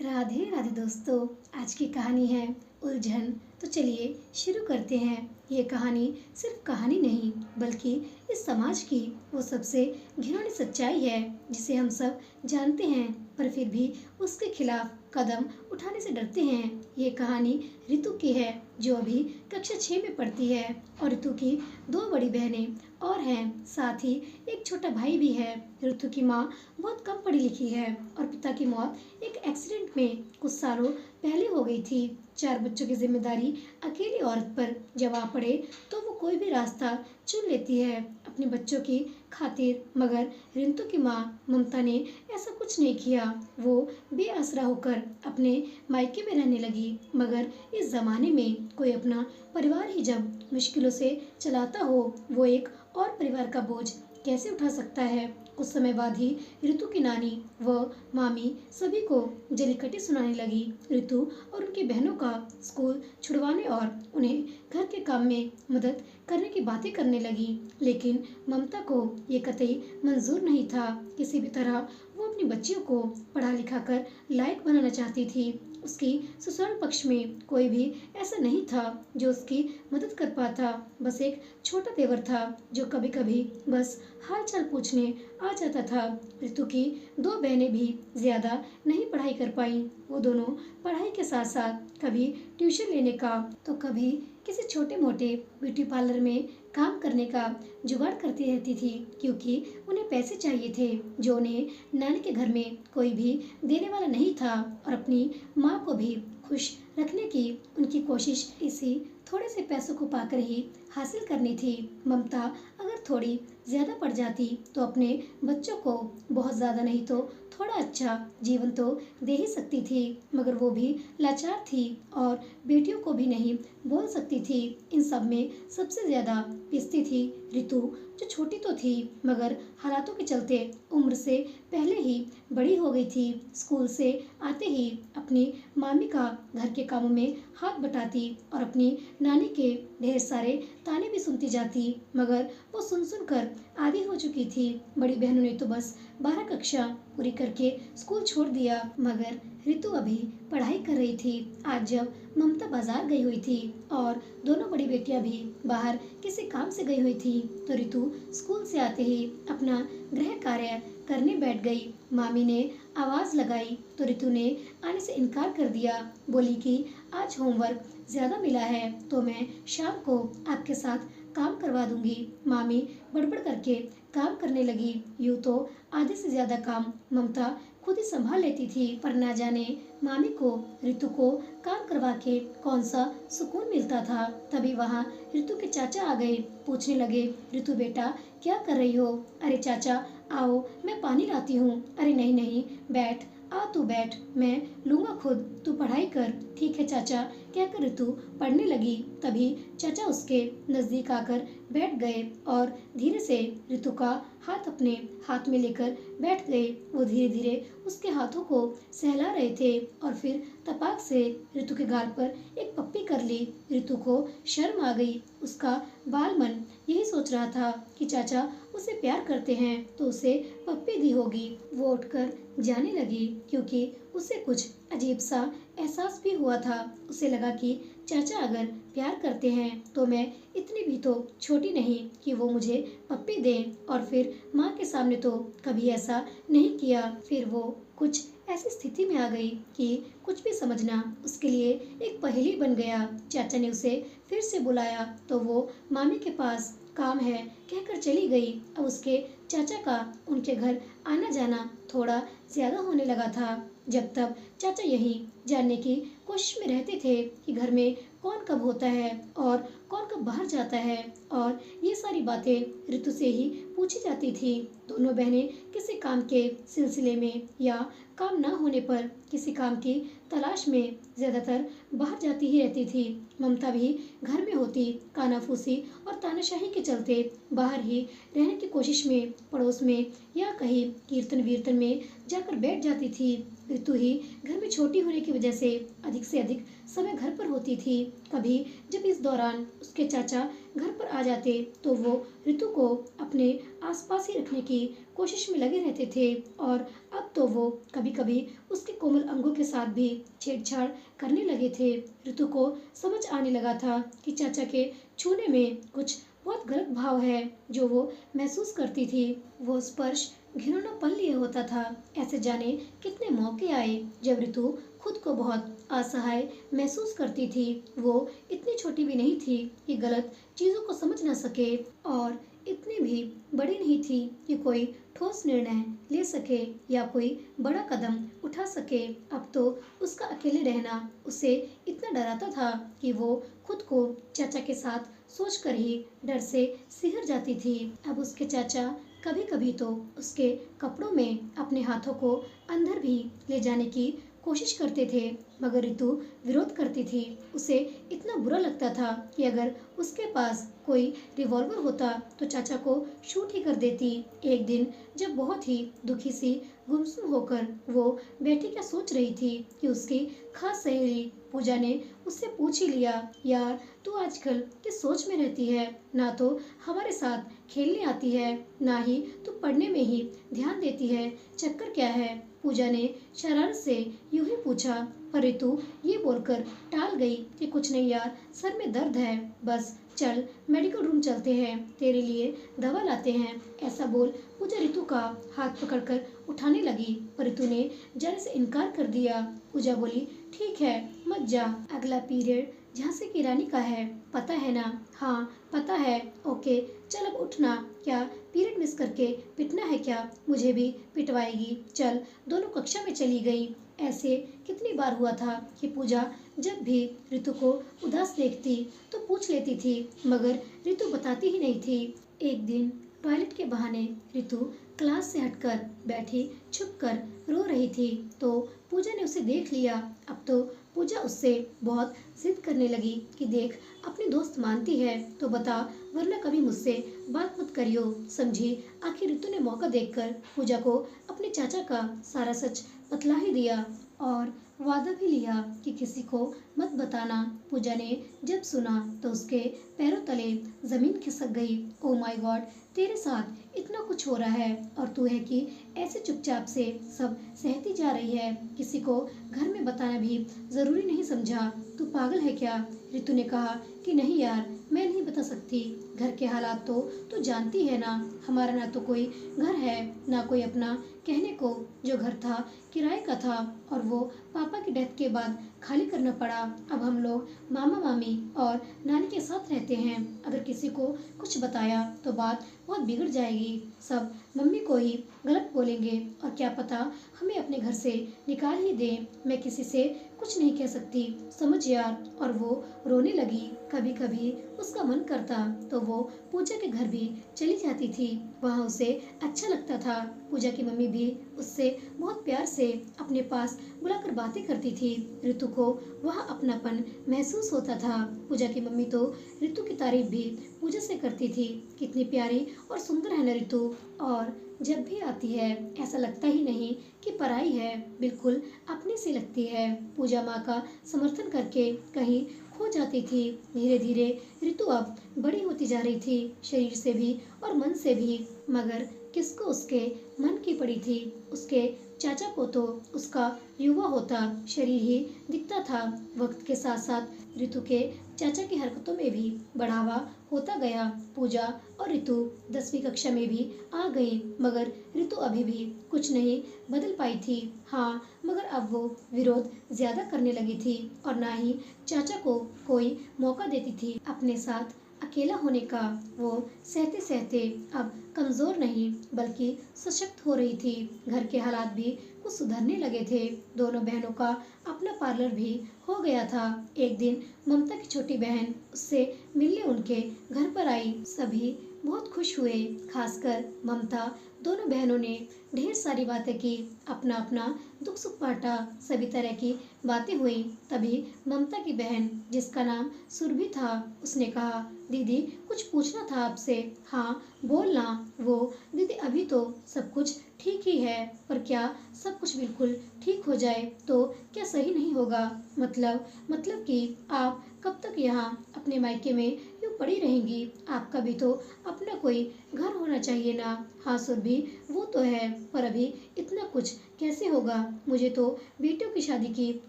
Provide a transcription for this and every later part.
राधे राधे दोस्तों। आज की कहानी है उलझन। तो चलिए शुरू करते हैं। ये कहानी सिर्फ कहानी नहीं बल्कि इस समाज की वो सबसे घिनौनी सच्चाई है जिसे हम सब जानते हैं पर फिर भी उसके खिलाफ कदम उठाने से डरते हैं। ये कहानी ऋतु की है जो अभी कक्षा 6 में पढ़ती है और ऋतु की दो बड़ी बहनें और हैं, साथ ही एक छोटा भाई भी है। ऋतु की माँ बहुत कम पढ़ी लिखी है और पिता की मौत एक एक्सीडेंट में कुछ सालों पहले हो गई थी। 4 बच्चों की जिम्मेदारी अकेली औरत पर जब आ पड़े तो वो कोई भी रास्ता चुन लेती है अपने बच्चों की खातिर। मगर रिंतु की माँ ममता ने ऐसा कुछ नहीं किया। वो बेआसरा होकर अपने मायके में रहने लगी। मगर इस जमाने में कोई अपना परिवार ही जब मुश्किलों से चलाता हो वो एक और परिवार का बोझ कैसे उठा सकता है। कुछ समय बाद ही ऋतु की नानी व मामी सभी को जलीकट्टी सुनाने लगी। ऋतु और उनकी बहनों का स्कूल छुड़वाने और उन्हें घर के काम में मदद करने की बातें करने लगी। लेकिन ममता को ये कतई मंजूर नहीं था। किसी भी तरह वो अपनी बच्चियों को पढ़ा लिखा कर लायक बनाना चाहती थी। उसकी ससुराल पक्ष में कोई भी ऐसा नहीं था जो उसकी मदद कर पाता। बस एक छोटा देवर था जो कभी कभी बस हाल चाल पूछने आ जाता था। ऋतु की दो बहनें भी ज्यादा नहीं पढ़ाई कर पाईं। वो दोनों पढ़ाई के साथ साथ कभी ट्यूशन लेने का तो कभी किसी छोटे मोटे ब्यूटी पार्लर में काम करने का जुगाड़ करती रहती थी, क्योंकि उन्हें पैसे चाहिए थे जो उन्हें नानी के घर में कोई भी देने वाला नहीं था। और अपनी माँ को भी खुश रखने की उनकी कोशिश इसी थोड़े से पैसों को पाकर ही हासिल करनी थी। ममता अगर थोड़ी ज्यादा पड़ जाती तो अपने बच्चों को बहुत ज्यादा नहीं तो थोड़ा अच्छा जीवन तो दे ही सकती थी, मगर वो भी लाचार थी और बेटियों को भी नहीं बोल सकती थी। इन सब में सबसे ज्यादा पिसती थी ऋतु, जो छोटी तो थी मगर हालातों के चलते उम्र से पहले ही बड़ी हो गई थी। स्कूल से आते ही अपनी मामी का घर के कामों में हाथ बटाती और अपनी नानी के ढेर सारे ताने भी सुनती जाती, मगर वो सुन सुन कर आदी हो चुकी थी। बड़ी बहनों ने तो बस 12 कक्षा पूरी करके स्कूल छोड़ दिया, मगर ऋतु अभी पढ़ाई कर रही थी। आज जब ममता बाजार गई हुई थी और दोनों बड़ी बेटियां भी बाहर किसी काम से गई हुई थी तो ऋतु स्कूल से आते ही अपना गृह कार्य करने बैठ गई। मामी ने आवाज लगाई तो ऋतु ने आने से इनकार कर दिया। बोली कि आज होमवर्क ज्यादा मिला है तो मैं शाम को आपके साथ काम करवा दूंगी। मामी बड़बड़ करके काम करने लगी। यूं तो आधे से ज्यादा काम ममता खुद ही संभाल लेती थी, पर ना जाने मामी को ऋतु को काम करवा के कौन सा सुकून मिलता था। तभी वहाँ ऋतु के चाचा आ गए। पूछने लगे, ऋतु बेटा क्या कर रही हो? अरे चाचा आओ मैं पानी लाती हूँ। अरे नहीं नहीं बैठ, आ तू बैठ, मैं लूंगा खुद, तू पढ़ाई कर। ठीक है चाचा कहकर ऋतु पढ़ने लगी। तभी चाचा उसके नजदीक आकर बैठ गए और धीरे से ऋतु का हाथ अपने हाथ में लेकर बैठ गए। वो धीरे धीरे उसके हाथों को सहला रहे थे और फिर तपाक से ऋतु के गाल पर एक पप्पी कर ली। ऋतु को शर्म आ गई। उसका बाल मन यही सोच रहा था कि चाचा उसे प्यार करते हैं तो उसे पप्पी दी होगी। वो उठकर जाने लगी क्योंकि उसे कुछ अजीब सा एहसास भी हुआ था। उसे लगा कि चाचा अगर प्यार करते हैं तो मैं इतनी भी तो छोटी नहीं कि वो मुझे पप्पी दें, और फिर माँ के सामने तो कभी ऐसा नहीं किया। फिर वो कुछ ऐसी स्थिति में आ गई कि कुछ भी समझना उसके लिए एक पहेली बन गया। चाचा ने उसे फिर से बुलाया तो वो मामी के पास काम है कहकर चली गई। अब उसके चाचा का उनके घर आना जाना थोड़ा ज्यादा होने लगा था। जब तक चाचा यही जानने की कोशिश में रहते थे कि घर में कौन कब होता है और कौन कब बाहर जाता है, और ये सारी बातें ऋतु से ही पूछी जाती थी। दोनों बहनें किसी काम के सिलसिले में या काम ना होने पर किसी काम की तलाश में ज्यादातर बाहर जाती ही रहती थी। ममता भी घर में होती, कानाफूसी और तानाशाही के चलते बाहर ही रहने की कोशिश में पड़ोस में या कहीं कीर्तन वीर्तन में जाकर बैठ जाती थी। ऋतु ही घर में छोटी होने की वजह से अधिक समय घर पर होती थी। कभी जब इस दौरान उसके चाचा घर पर आ जाते तो वो ऋतु को अपने आसपास ही रखने की कोशिश में लगे रहते थे और अब तो वो कभी-कभी उसके कोमल अंगों के साथ भी छेड़छाड़ करने लगे थे। ऋतु को समझ आने लगा था कि चाचा के छूने में कुछ बहुत गलत भाव है जो वो महसूस करती थी। वो स्पर्श घिनौनापन लिए होता था। ऐसे जाने कितने मौके आए जब ऋतु खुद को बहुत असहाय महसूस करती थी। वो इतनी छोटी भी नहीं थी कि गलत चीजों को समझ न सके और इतनी भी बड़ी नहीं थी कि कोई ठोस निर्णय ले सके या कोई बड़ा कदम उठा सके। अब तो उसका अकेले रहना उसे इतना डराता था कि वो खुद को चाचा के साथ सोचकर ही डर से सिहर जाती थी। अब उसके चाचा कभी-कभी तो उसके कपड़ों में अपने हाथों को अंदर भी ले जाने की कोशिश करते थे, मगर ऋतु विरोध करती थी। उसे इतना बुरा लगता था कि अगर उसके पास कोई रिवॉल्वर होता तो चाचा को शूट ही कर देती। एक दिन जब बहुत ही दुखी सी गुमसुम होकर वो बैठी क्या सोच रही थी कि उसकी खास सहेली पूजा ने उससे पूछ ही लिया, यार तू आजकल किस सोच में रहती है? ना तो हमारे साथ खेलने आती है, ना ही तू पढ़ने में ही ध्यान देती है। चक्कर क्या है? पूजा ने शरारत से यूं ही पूछा, पर ऋतु ये बोलकर टाल गई कि कुछ नहीं यार, सर में दर्द है, बस चल मेडिकल रूम चलते हैं, तेरे लिए दवा लाते हैं। ऐसा बोल पूजा ऋतु का हाथ पकड़कर उठाने लगी, पर ऋतु ने जाने से इनकार कर दिया। पूजा बोली, ठीक है मत जा, अगला पीरियड झांसी की रानी का है, पता है ना? हाँ पता है। ओके चल अब उठना, क्या पीरियड मिस करके पिटना है क्या? मुझे भी पिटवाएगी, चल। दोनों कक्षा में चली गई। ऐसे कितनी बार हुआ था कि पूजा जब भी ऋतु को उदास देखती तो पूछ लेती थी, मगर ऋतु बताती ही नहीं थी। एक दिन टॉयलेट के बहाने ऋतु क्लास से हटकर बैठी छुपकर रो रही थी तो पूजा ने उसे देख लिया। अब तो पूजा उससे बहुत जिद करने लगी कि देख अपनी दोस्त मानती है तो बता, वरना कभी मुझसे बात मत करियो, समझी? आखिर ऋतु ने मौका देखकर पूजा को अपने चाचा का सारा सच बतला ही दिया और वादा भी लिया कि किसी को मत बताना। पूजा ने जब सुना तो उसके पैरों तले जमीन खिसक गई। ओ माय गॉड, तेरे साथ इतना कुछ हो रहा है और तू है कि ऐसे चुपचाप से सब सहती जा रही है, किसी को घर में बताना भी जरूरी नहीं समझा? तू पागल है क्या? ऋतु ने कहा कि नहीं यार, मैं नहीं बता सकती। घर के हालात तो तू जानती है ना, हमारा ना तो कोई घर है ना कोई अपना कहने को। जो घर था किराए का था और वो पापा की डेथ के बाद खाली करना पड़ा। अब हम लोग मामा मामी और नानी के साथ रहते हैं। अगर किसी को कुछ बताया तो बात बहुत बिगड़ जाएगी, सब मम्मी को ही गलत बोलेंगे और क्या पता हमें अपने घर से निकाल ही दें। मैं किसी से कुछ नहीं कह सकती, समझ यार। और वो रोने लगी। कभी कभी उसका मन करता तो वो पूजा के घर भी चली जाती थी, वहाँ उसे अच्छा लगता था। पूजा की मम्मी भी उससे बहुत प्यार से अपने पास बुलाकर बातें करती थी। ऋतु को वहाँ अपनापन महसूस होता था। पूजा की मम्मी तो ऋतु की तारीफ भी पूजा से करती थी, कितनी प्यारी और सुंदर है ना ऋतु, और जब भी आती है ऐसा लगता ही नहीं कि पराई है, बिल्कुल अपनी सी लगती है। पूजा माँ का समर्थन करके कहीं खो जाती थी। धीरे धीरे ऋतु अब बड़ी होती जा रही थी, शरीर से भी और मन से भी, मगर किसको उसके मन की पड़ी थी? उसके चाचा को तो उसका युवा होता शरीर ही दिखता था। वक्त के साथ साथ ऋतु के चाचा की हरकतों में भी बढ़ावा होता गया। पूजा और ऋतु 10वीं कक्षा में भी आ गई, मगर ऋतु अभी भी कुछ नहीं बदल पाई थी। हाँ, मगर अब वो विरोध ज्यादा करने लगी थी और ना ही चाचा को कोई मौका देती थी अपने साथ अकेला होने का। वो सहते सहते अब कमजोर नहीं बल्कि सशक्त हो रही थी। घर के हालात भी कुछ सुधरने लगे थे। दोनों बहनों का अपना पार्लर भी हो गया था। एक दिन ममता की छोटी बहन उससे मिलने उनके घर पर आई। सभी बहुत खुश हुए, खासकर ममता। दोनों बहनों ने ढेर सारी बातें की, अपना अपना दुख सुख बांटा, सभी तरह की बातें हुई। तभी ममता की बहन, जिसका नाम सुरभि था, उसने कहा, दीदी कुछ पूछना था आपसे। हाँ बोलना। वो, दीदी अभी तो सब कुछ ठीक ही है, पर क्या सब कुछ बिल्कुल ठीक हो जाए तो क्या सही नहीं होगा? मतलब कि आप कब तक यहाँ अपने मायके में यूं पड़ी रहेंगी? आपका भी तो अपना कोई घर होना चाहिए ना। हाँ सुरभि, वो तो है, पर अभी इतना कुछ कैसे होगा? मुझे तो बेटियों की शादी की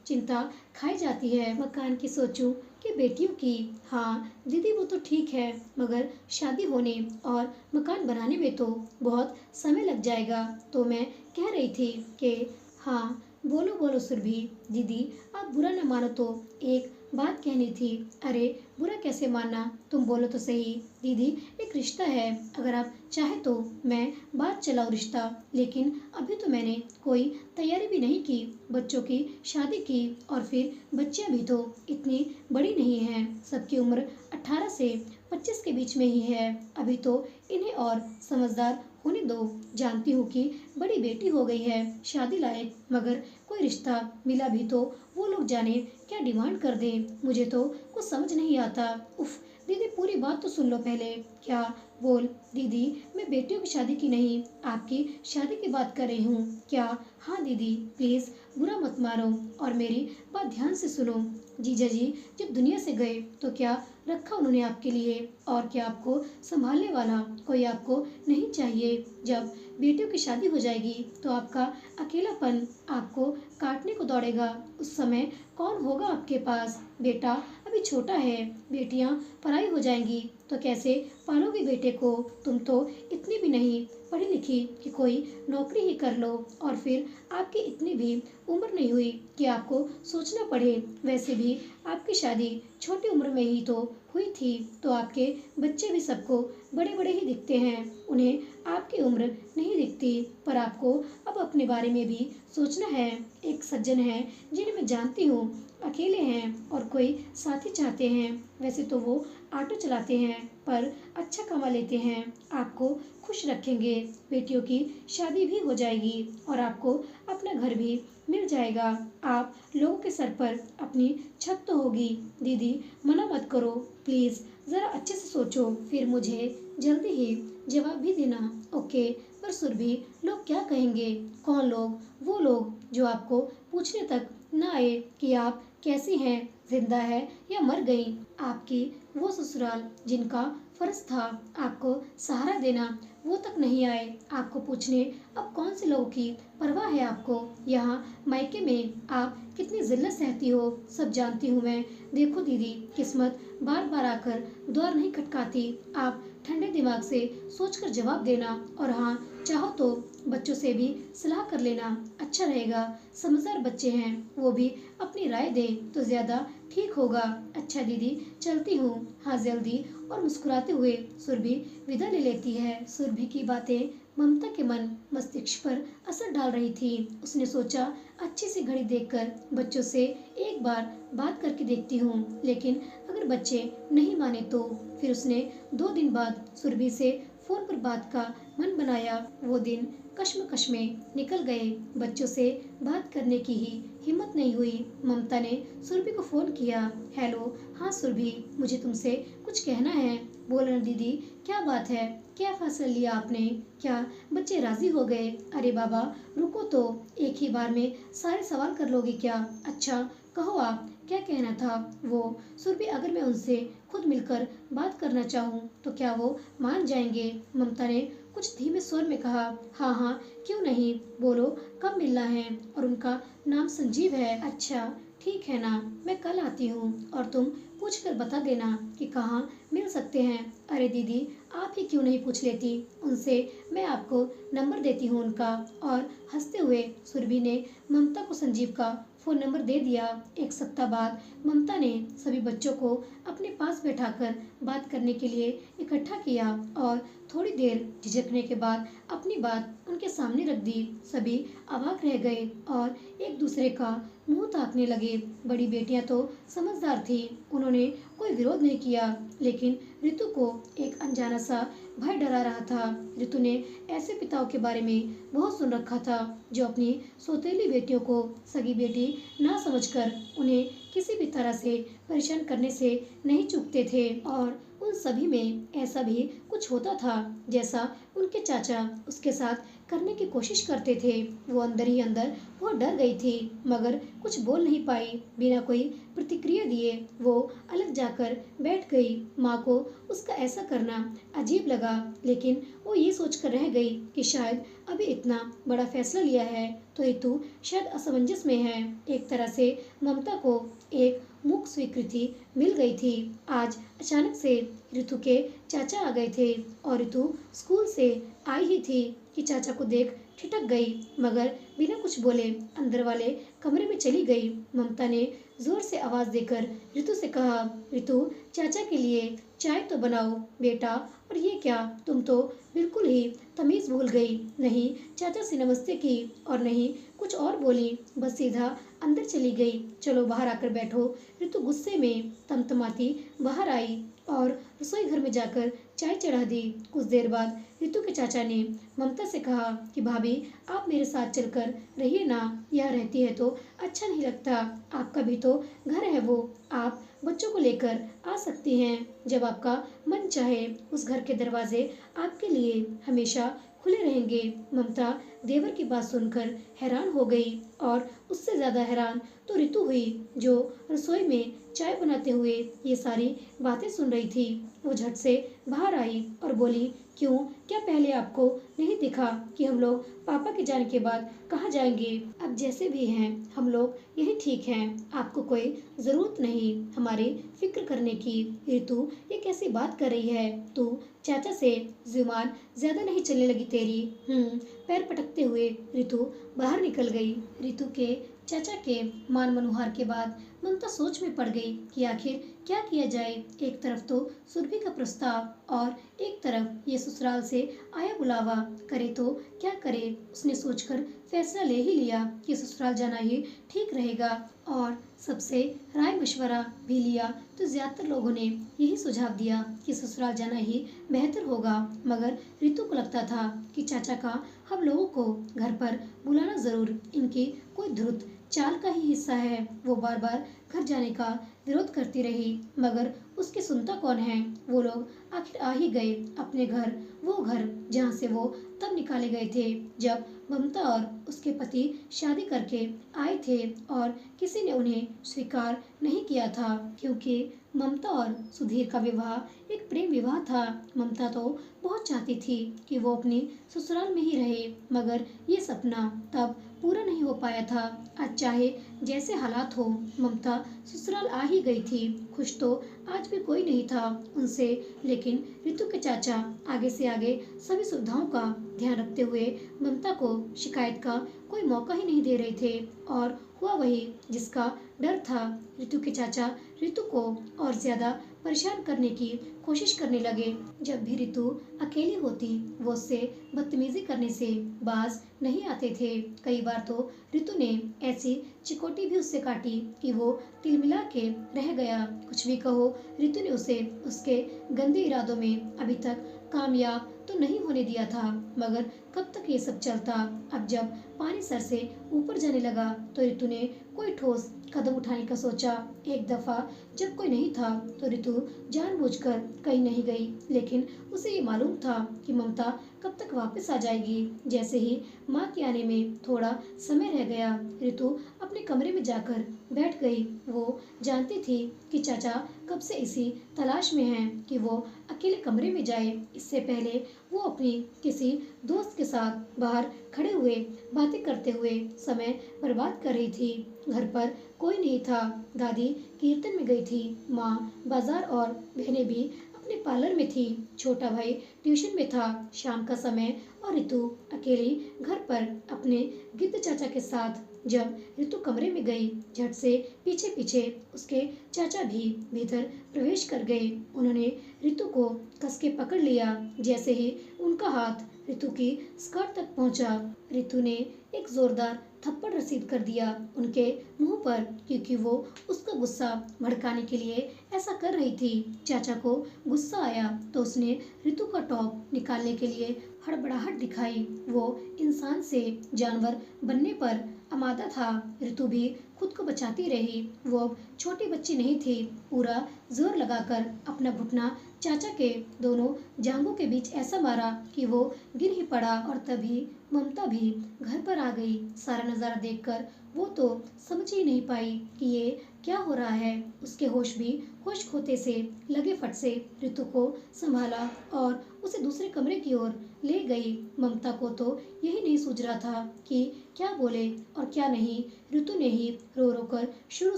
चिंता खाई जाती है। मकान की सोचूं कि बेटियों की। हाँ दीदी वो तो ठीक है, मगर शादी होने और मकान बनाने में तो बहुत समय लग जाएगा। तो मैं कह रही थी कि हाँ बोलो बोलो सुरभि। दीदी आप बुरा न मानो तो एक बात कहनी थी। अरे बुरा कैसे मानना, तुम बोलो तो सही। दीदी एक रिश्ता है, अगर आप चाहे तो मैं बात चलाऊं रिश्ता, लेकिन अभी तो मैंने कोई तैयारी भी नहीं की। बच्चों की शादी की, और फिर बच्चियां भी तो इतनी बड़ी नहीं हैं, सबकी उम्र 18 से 25 के बीच में ही है। अभी तो इन्हें और समझदार होने दो। जानती हूँ कि बड़ी बेटी हो गई है शादी लायक, मगर कोई रिश्ता मिला भी तो वो लोग जाने क्या डिमांड कर दें। मुझे तो कुछ समझ नहीं आता। उफ, दीदी पूरी बात तो सुन लो पहले। क्या? बोल। दीदी मैं बेटियों की शादी की नहीं, आपकी शादी की बात कर रही हूँ। क्या? हाँ दीदी प्लीज बुरा मत मानो और मेरी बात ध्यान से सुनो। जीजा जी जब दुनिया से गए तो क्या रखा उन्होंने आपके लिए? और क्या आपको संभालने वाला कोई आपको नहीं चाहिए? जब बेटियों की शादी हो जाएगी तो आपका अकेलापन आपको काटने को दौड़ेगा। उस समय कौन होगा आपके पास? बेटा अभी छोटा है, बेटियां पराई हो जाएंगी तो कैसे पालोगे बेटे को? तुम तो इतनी भी नहीं पढ़ी लिखी कि कोई नौकरी ही कर लो, और फिर आपकी इतनी भी उम्र नहीं हुई कि आपको सोचना पड़े। वैसे भी आपकी शादी छोटी उम्र में ही तो हुई थी, तो आपके बच्चे भी सबको बड़े बड़े ही दिखते हैं, उन्हें आपकी उम्र नहीं दिखती। पर आपको अब अपने बारे में भी सोचना है। एक सज्जन है जिन्हें मैं जानती हूँ, अकेले हैं और कोई साथी चाहते हैं। वैसे तो वो ऑटो चलाते हैं, पर अच्छा कमा लेते हैं, आपको खुश रखेंगे। बेटियों की शादी भी हो जाएगी और आपको अपना घर भी मिल जाएगा। आप लोगों के सर पर अपनी छत तो होगी। दीदी मना मत करो प्लीज, जरा अच्छे से सोचो, फिर मुझे जल्दी ही जवाब भी देना। ओके? पर सुरभि लोग क्या कहेंगे? कौन लोग? वो लोग जो आपको पूछने तक न आए कि आप कैसी हैं, जिंदा है या मर गई। आपकी वो ससुराल जिनका फर्ज था आपको सहारा देना, वो तक नहीं आए आपको पूछने। अब कौन से लोगों की परवाह है आपको? यहाँ मायके में आप कितनी जिल्लत सहती हो सब जानती हूँ मैं। देखो दीदी, किस्मत बार बार आकर द्वार नहीं खटकाती। आप ठंडे दिमाग से सोचकर जवाब देना, और हाँ चाहो तो बच्चों से भी सलाह कर लेना, अच्छा रहेगा। समझदार बच्चे हैं, वो भी अपनी राय दें तो ज्यादा ठीक होगा। अच्छा दीदी चलती हूँ। हाँ जल्दी। और मुस्कुराते हुए सुरभि विदा ले लेती है। सुरभि की बातें ममता के मन मस्तिष्क पर असर डाल रही थी। उसने सोचा अच्छी सी घड़ी देखकर बच्चों से एक बार बात करके देखती हूँ, लेकिन अगर बच्चे नहीं माने तो? फिर उसने 2 दिन बाद सुरभि से फोन पर बात का मन बनाया। वो दिन कश्मकश में निकल गए, बच्चों से बात करने की ही हिम्मत नहीं हुई। ममता ने सुरभि को फोन किया। हेलो, हाँ सुरभि, मुझे तुमसे कुछ कहना है। बोलो ना दीदी, क्या बात है? क्या फैसला लिया आपने? क्या बच्चे राजी हो गए? अरे बाबा रुको तो, एक ही बार में सारे सवाल कर लोगे क्या? अच्छा कहो आप क्या कहना था? वो सुरभि, अगर मैं उनसे खुद मिलकर बात करना चाहूँ तो क्या वो मान जाएंगे? ममता ने कुछ धीमे स्वर में कहा। हाँ हाँ क्यों नहीं, बोलो कब मिलना है? और उनका नाम संजीव है। अच्छा ठीक है ना, मैं कल आती हूँ और तुम पूछ कर बता देना कि कहाँ मिल सकते हैं। अरे दीदी आप ही क्यों नहीं पूछ लेती उनसे, मैं आपको नंबर देती हूँ उनका। और हंसते हुए सुरभि ने ममता को संजीव का फोन नंबर दे दिया। 1 सप्ताह बाद ममता ने सभी बच्चों को अपने पास बैठाकर बात करने के लिए इकट्ठा किया और थोड़ी देर झिझकने के बाद अपनी बात उनके सामने रख दी। सभी अवाक रह गए और एक दूसरे का मुंह ताकने लगे। बड़ी बेटियां तो समझदार थी, उन्होंने कोई विरोध नहीं किया, लेकिन रितु को एक अनजाना सा भय डरा रहा था। रितु ने ऐसे पिताओं के बारे में बहुत सुन रखा था जो अपनी सौतेली बेटियों को सगी बेटी ना समझकर उन्हें किसी भी तरह से परेशान करने से नहीं चूकते थे। और उन सभी में ऐसा भी कुछ होता था जैसा उनके चाचा उसके साथ करने की कोशिश करते थे। वो अंदर ही अंदर बहुत डर गई थी, मगर कुछ बोल नहीं पाई। बिना कोई प्रतिक्रिया दिए वो अलग जाकर बैठ गई। माँ को उसका ऐसा करना अजीब लगा, लेकिन वो ये सोचकर रह गई कि शायद अभी इतना बड़ा फैसला लिया है तो रितु शायद असमंजस में है। एक तरह से ममता को एक मूक स्वीकृति मिल गई थी। आज अचानक से रितु के चाचा आ गए थे और रितु स्कूल से आई ही थी कि चाचा को देख ठिठक गई, मगर बिना कुछ बोले अंदर वाले कमरे में चली गई। ममता ने जोर से आवाज देकर रितु से कहा, रितु, चाचा के लिए चाय तो बनाओ बेटा। और ये क्या, तुम तो बिल्कुल ही तमीज भूल गई। नहीं चाचा से नमस्ते की और नहीं कुछ और बोली, बस सीधा अंदर चली गई। चलो बाहर आकर बैठो। रितु गुस्से में तमतमाती बाहर आई और रसोई घर में जाकर चाय चढ़ा दी। कुछ देर बाद रितु के चाचा ने ममता से कहा कि भाभी, आप मेरे साथ चलकर रहिए ना, यहाँ रहती है तो अच्छा नहीं लगता। आपका भी तो घर है, वो आप बच्चों को लेकर आ सकती हैं जब आपका मन चाहे। उस घर के दरवाजे आपके लिए हमेशा खुले रहेंगे। ममता देवर की बात सुनकर हैरान हो गई और उससे ज्यादा हैरान तो रितु हुई जो रसोई में चाय बनाते हुए ये सारी बातें सुन रही थी। वो झट से बाहर आई और बोली, क्यों, क्या पहले आपको नहीं दिखा कि हम लोग पापा के जाने के बाद कहाँ जाएंगे? अब जैसे भी हैं हम लोग यही ठीक हैं, आपको कोई जरूरत नहीं हमारी फिक्र करने की। रितु ये कैसी बात कर रही है तू? चाचा से जुबान ज्यादा नहीं चलने लगी तेरी? पैर पटकते हुए रितु बाहर निकल गई। रितु के चाचा के मान मनुहार के बाद ममता सोच में पड़ गई कि आखिर क्या किया जाए। एक तरफ तो सुरभि का प्रस्ताव और एक तरफ ये ससुराल से आया बुलावा, करे तो क्या करे। उसने सोचकर फैसला ले ही लिया कि ससुराल जाना ही ठीक रहेगा और सबसे राय मशवरा भी लिया तो ज्यादातर लोगों ने यही सुझाव दिया कि ससुराल जाना ही बेहतर होगा। मगर रितु को लगता था कि चाचा का हम लोगों को घर पर बुलाना जरूर इनकी कोई धुत चाल का ही हिस्सा है। वो बार बार घर जाने का विरोध करती रही, मगर उसकी सुनता कौन है। वो लोग आखिर आ ही गए अपने घर, वो घर जहाँ से वो तब निकाले गए थे जब ममता और उसके पति शादी करके आए थे और किसी ने उन्हें स्वीकार नहीं किया था, क्योंकि ममता और सुधीर का विवाह एक प्रेम विवाह था। ममता तो बहुत चाहती थी कि वो अपनी ससुराल में ही रहे, मगर ये सपना तब पूरा नहीं हो पाया था। आज चाहे जैसे हालात हो, ममता ससुराल आ ही गई थी। खुश तो आज भी कोई नहीं था उनसे, लेकिन रितु के चाचा आगे से आगे सभी सुविधाओं का ध्यान रखते हुए ममता को शिकायत का कोई मौका ही नहीं दे रहे थे। और हुआ वही जिसका डर था। रितु के चाचा रितु को और ज्यादा परेशान करने की कोशिश करने लगे। जब भी रितु अकेली होती वो उससे बदतमीजी करने से बाज नहीं आते थे। कई बार तो रितु ने ऐसी चिकोटी भी उससे काटी कि वो तिलमिला के रह गया। कुछ भी कहो, रितु ने उसे उसके गंदे इरादों में अभी तक कामयाब तो नहीं होने दिया था, मगर कब तक ये सब चलता। अब जब पानी सर से ऊपर जाने लगा तो रितु ने कोई ठोस कदम उठाने का सोचा। एक दफा जब कोई नहीं था तो रितु जानबूझकर कहीं नहीं गई, लेकिन उसे ये मालूम था कि ममता कब तक वापस आ जाएगी। जैसे ही माँ के आने में थोड़ा समय रह गया, रितु अपने कमरे में जाकर बैठ गई। वो जानती थी कि चाचा कब से इसी तलाश में हैं कि वो अकेले कमरे में जाए। इससे पहले वो अपनी किसी दोस्त के साथ बाहर खड़े हुए बातें करते हुए समय बर्बाद कर रही थी। घर पर कोई नहीं था। दादी कीर्तन में गई थी, माँ बाजार और बहनें भी अपने पार्लर में थी। छोटा भाई ट्यूशन में था। शाम का समय और रितु अकेली घर पर अपने गिद्ध चाचा के साथ। जब रितु कमरे में गई, झट से पीछे पीछे उसके चाचा भी भीतर प्रवेश कर गए। उन्होंने रितु को कस के पकड़ लिया। जैसे ही उनका हाथ रितु की स्कर्ट तक पहुंचा। रितु ने एक जोरदार थप्पड़ रसीद कर दिया उनके मुंह पर, क्योंकि वो उसका गुस्सा भड़काने के लिए ऐसा कर रही थी। चाचा को गुस्सा आया तो उसने रितु का टॉप निकालने के लिए हड़बड़ाहट दिखाई। वो इंसान से जानवर बनने पर आमादा था। रितु भी खुद को बचाती रही। वो अब छोटी बच्ची नहीं थी। पूरा जोर लगाकर अपना घुटना चाचा के दोनों जांघों के बीच ऐसा मारा कि वो गिर ही पड़ा। और तभी ममता भी घर पर आ गई। सारा नजारा देखकर वो तो समझ ही नहीं पाई कि ये क्या हो रहा है। उसके होश भी होश खोते से लगे फट से रितु को संभाला और उसे दूसरे कमरे की ओर ले गई। ममता को तो यही नहीं सूझ रहा था कि क्या बोले और क्या नहीं। रितु ने ही रो रो कर शुरू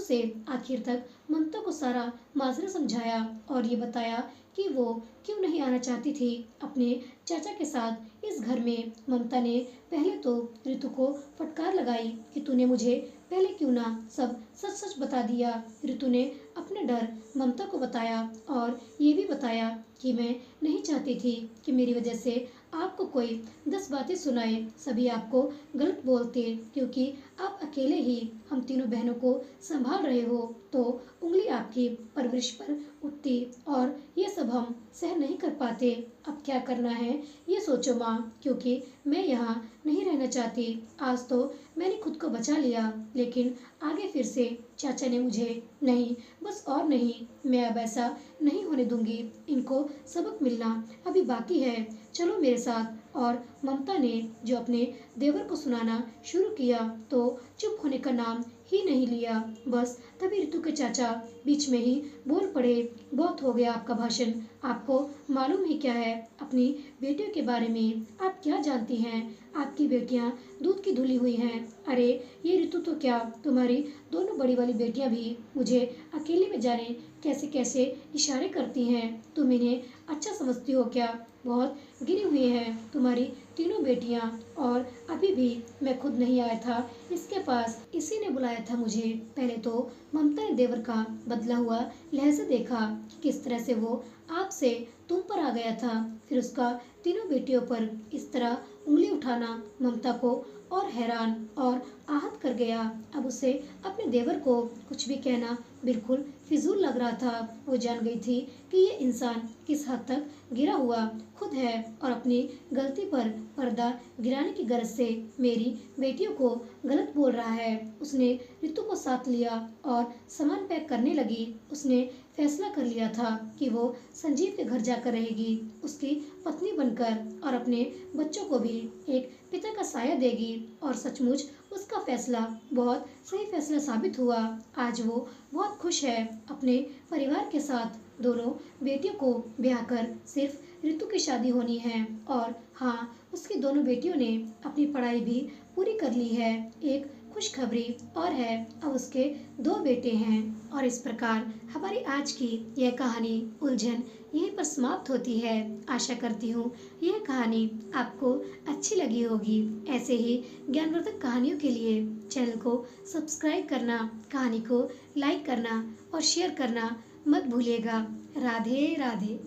से आखिर तक ममता को सारा माजरा समझाया और ये बताया कि वो क्यों नहीं आना चाहती थी अपने चाचा के साथ इस घर में। ममता ने पहले तो रितु को फटकार लगाई कि तूने मुझे पहले क्यों ना सब सच सच बता दिया। रितु ने अपने डर ममता को बताया और ये भी बताया कि मैं नहीं चाहती थी कि मेरी वजह से आपको कोई 10 बातें सुनाए। सभी आपको गलत बोलते क्योंकि आप अकेले ही हम तीनों बहनों को संभाल रहे हो, तो उंगली आपकी परवरिश पर उठती और ये सब हम सहन नहीं कर पाते। अब क्या करना है ये सोचो माँ, क्योंकि मैं यहाँ नहीं रहना चाहती। आज तो मैंने खुद को बचा लिया, लेकिन आगे फिर से चाचा ने मुझे नहीं, बस और नहीं, मैं अब ऐसा नहीं होने दूंगी। इनको सबक मिलना अभी बाकी है, चलो मेरे साथ। और ममता ने जो अपने देवर को सुनाना शुरू किया तो चुप होने का नाम ही नहीं लिया। बस तभी रितु के चाचा बीच में ही बोल पड़े, बहुत हो गया आपका भाषण। आपको मालूम ही क्या है अपनी बेटियों के बारे में? आप क्या जानती हैं? आपकी बेटियां दूध की धुली हुई हैं। अरे ये रितु तो क्या, तुम्हारी दोनों बड़ी वाली बेटियां भी मुझे अकेले में जाने कैसे कैसे इशारे करती हैं। तुम इन्हें अच्छा समझती हो क्या? बहुत गिरी हुई हैं तुम्हारी तीनों बेटियां। और अभी भी मैं खुद नहीं आया था इसके पास, इसी ने बुलाया था मुझे। पहले तो ममता ने देवर का बदला हुआ लहजा देखा कि किस तरह से वो आपसे तुम पर आ गया था, फिर उसका तीनों बेटियों पर इस तरह उंगली उठाना ममता को और हैरान और आहत कर गया। अब उसे अपने देवर को कुछ भी कहना बिल्कुल फिजूल लग रहा था। वो जान गई थी कि ये इंसान किस हद तक गिरा हुआ खुद है और अपनी गलती पर पर्दा गिराने की गरज से मेरी बेटियों को गलत बोल रहा है। उसने रितु को साथ लिया और सामान पैक करने लगी। उसने फैसला कर लिया था कि वो संजीव के घर जाकर रहेगी, उसकी पत्नी बनकर, और अपने बच्चों को भी एक पिता का साया देगी। और सचमुच उसका फैसला बहुत सही फैसला साबित हुआ। आज वो बहुत खुश है अपने परिवार के साथ। दोनों बेटियों को ब्याह कर सिर्फ रितु की शादी होनी है। और हाँ, उसकी दोनों बेटियों ने अपनी पढ़ाई भी पूरी कर ली है। एक खुशखबरी और है, अब उसके 2 बेटे हैं। और इस प्रकार हमारी आज की यह कहानी उलझन यहीं पर समाप्त होती है। आशा करती हूँ यह कहानी आपको अच्छी लगी होगी। ऐसे ही ज्ञानवर्धक कहानियों के लिए चैनल को सब्सक्राइब करना, कहानी को लाइक करना और शेयर करना मत भूलिएगा। राधे राधे।